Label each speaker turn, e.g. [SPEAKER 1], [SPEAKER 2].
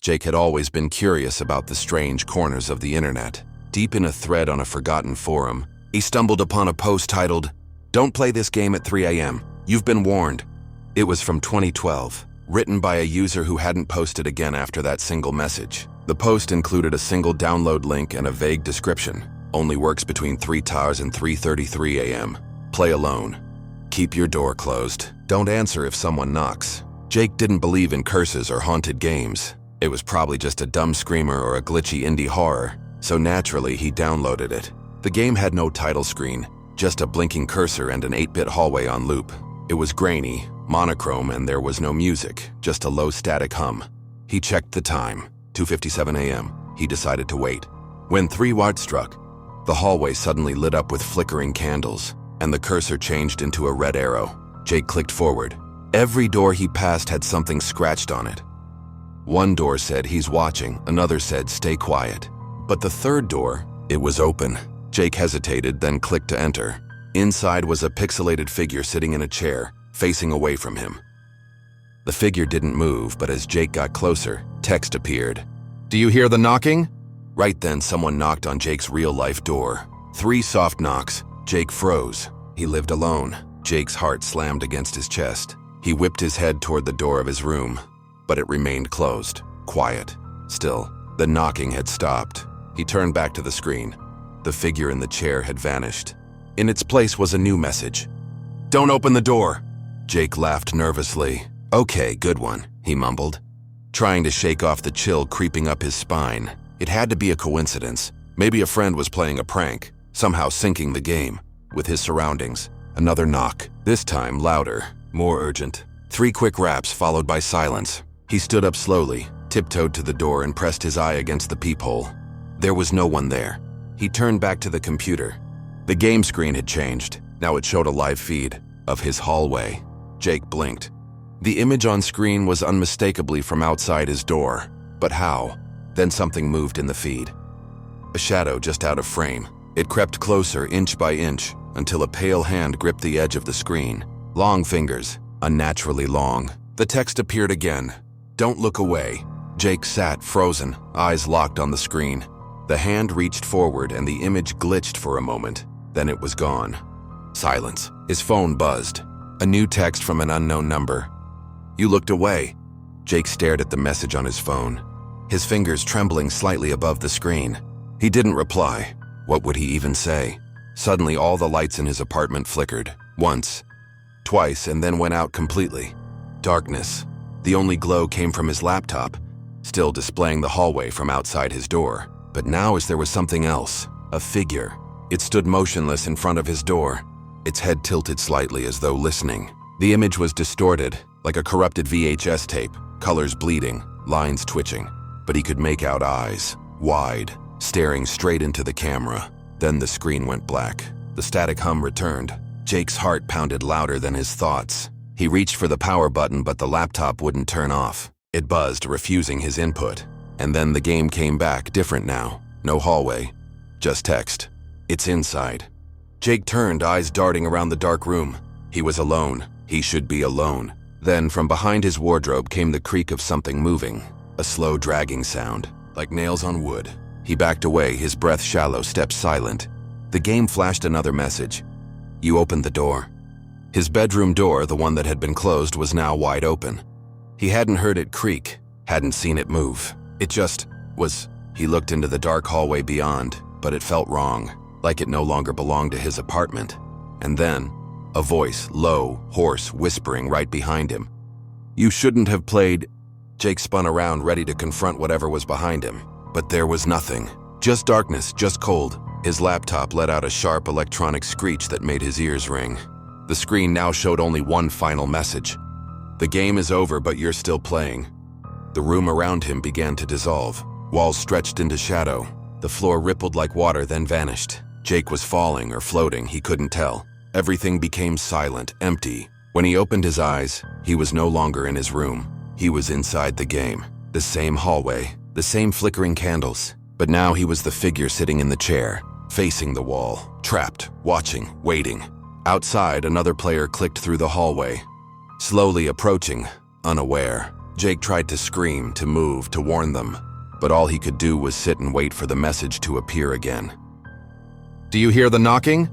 [SPEAKER 1] Jake had always been curious about the strange corners of the internet. Deep in a thread on a forgotten forum, he stumbled upon a post titled, "Don't play this game at 3 a.m. You've been warned." It was from 2012, written by a user who hadn't posted again after that single message. The post included a single download link and a vague description. Only works between 3 tars and 3:33 a.m. Play alone. Keep your door closed. Don't answer if someone knocks. Jake didn't believe in curses or haunted games. It was probably just a dumb screamer or a glitchy indie horror, so naturally he downloaded it. The game had no title screen, just a blinking cursor and an 8-bit hallway on loop. It was grainy, monochrome, and there was no music, just a low static hum. He checked the time, 2:57 a.m. He decided to wait. When 3 watts struck, the hallway suddenly lit up with flickering candles, and the cursor changed into a red arrow. Jake clicked forward. Every door he passed had something scratched on it. One door said, "He's watching," another said, "Stay quiet." But the third door, it was open. Jake hesitated, then clicked to enter. Inside was a pixelated figure sitting in a chair, facing away from him. The figure didn't move, but as Jake got closer, text appeared. "Do you hear the knocking?" Right then, someone knocked on Jake's real-life door. 3 soft knocks. Jake froze. He lived alone. Jake's heart slammed against his chest. He whipped his head toward the door of his room, but it remained closed, quiet. Still, the knocking had stopped. He turned back to the screen. The figure in the chair had vanished. In its place was a new message. "Don't open the door." Jake laughed nervously. "Okay, good one," he mumbled, trying to shake off the chill creeping up his spine. It had to be a coincidence. Maybe a friend was playing a prank, somehow syncing the game with his surroundings. Another knock, this time louder, more urgent. 3 quick raps followed by silence. He stood up slowly, tiptoed to the door, and pressed his eye against the peephole. There was no one there. He turned back to the computer. The game screen had changed. Now it showed a live feed of his hallway. Jake blinked. The image on screen was unmistakably from outside his door. But how? Then something moved in the feed. A shadow just out of frame. It crept closer inch by inch until a pale hand gripped the edge of the screen. Long fingers, unnaturally long. The text appeared again. "Don't look away." Jake sat frozen, eyes locked on the screen. The hand reached forward and the image glitched for a moment. Then it was gone. Silence. His phone buzzed. A new text from an unknown number. "You looked away." Jake stared at the message on his phone, his fingers trembling slightly above the screen. He didn't reply. What would he even say? Suddenly, all the lights in his apartment flickered. Once, twice, and then went out completely. Darkness. The only glow came from his laptop, still displaying the hallway from outside his door. But now as there was something else, a figure. It stood motionless in front of his door, its head tilted slightly as though listening. The image was distorted, like a corrupted VHS tape, colors bleeding, lines twitching. But he could make out eyes, wide, staring straight into the camera. Then the screen went black. The static hum returned. Jake's heart pounded louder than his thoughts. He reached for the power button, but the laptop wouldn't turn off. It buzzed, refusing his input. And then the game came back, different now. No hallway, just text. "It's inside." Jake turned, eyes darting around the dark room. He was alone. He should be alone. Then from behind his wardrobe came the creak of something moving, a slow dragging sound, like nails on wood. He backed away, his breath shallow, steps silent. The game flashed another message. "You opened the door." His bedroom door, the one that had been closed, was now wide open. He hadn't heard it creak, hadn't seen it move. It just was. He looked into the dark hallway beyond, but it felt wrong, like it no longer belonged to his apartment. And then, a voice, low, hoarse, whispering right behind him. "You shouldn't have played." Jake spun around, ready to confront whatever was behind him. But there was nothing. Just darkness, just cold. His laptop let out a sharp electronic screech that made his ears ring. The screen now showed only one final message. "The game is over, but you're still playing." The room around him began to dissolve. Walls stretched into shadow. The floor rippled like water, then vanished. Jake was falling or floating, he couldn't tell. Everything became silent, empty. When he opened his eyes, he was no longer in his room. He was inside the game. The same hallway, the same flickering candles. But now he was the figure sitting in the chair, facing the wall, trapped, watching, waiting. Outside, another player clicked through the hallway, slowly approaching, unaware. Jake tried to scream, to move, to warn them, but all he could do was sit and wait for the message to appear again. "Do you hear the knocking?"